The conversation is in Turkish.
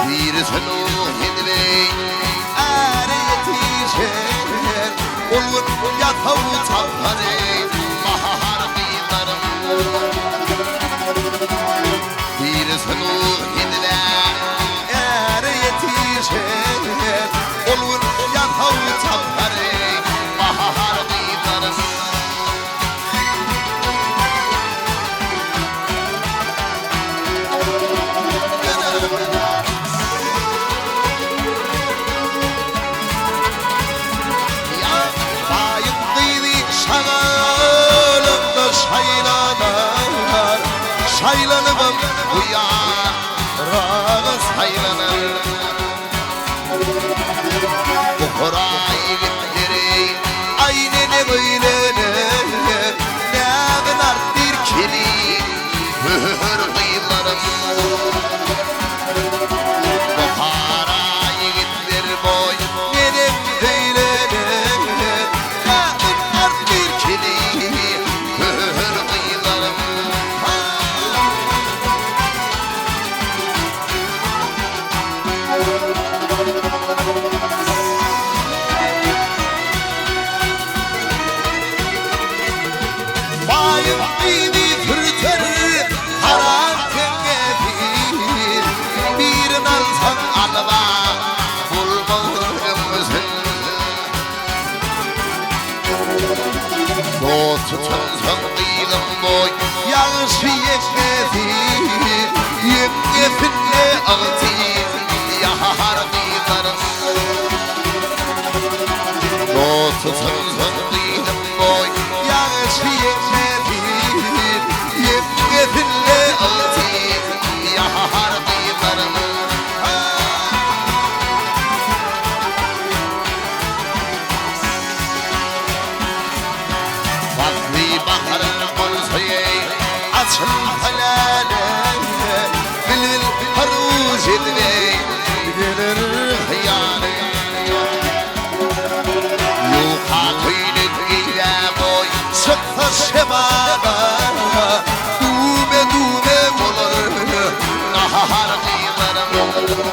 Bir sonu hidley Âre yetişer Olun yatavu tapare Bahar kıylarım Bir sonu hidley Âre yetişer Olun yatavu tapare Bahar kıylarım Şaylanım uyan, rağız haylanır Bu horay gitleri aynen böyle Ne kadar bir kili mühür kıyılarım Bu horay gitleri boy nerem böyle Ne kadar bir kili mühür kıyılarım Bayım idi fırtır haram tengefir Bir nalsan alva bulmağımızın Tutun kıydım boy yağış yekmefir Yekmefinle ağıtır yahar kıylarım Tutun kıydım boy yağış yekmefir Yekmefinle ağıtır yahar kıylarım Vakti baharın konsoyu açın halale Bilbil haruz ediley bilir hıyale Yuka kıylık ile boy sıkta şemada Dume dume olur nahar kıylarım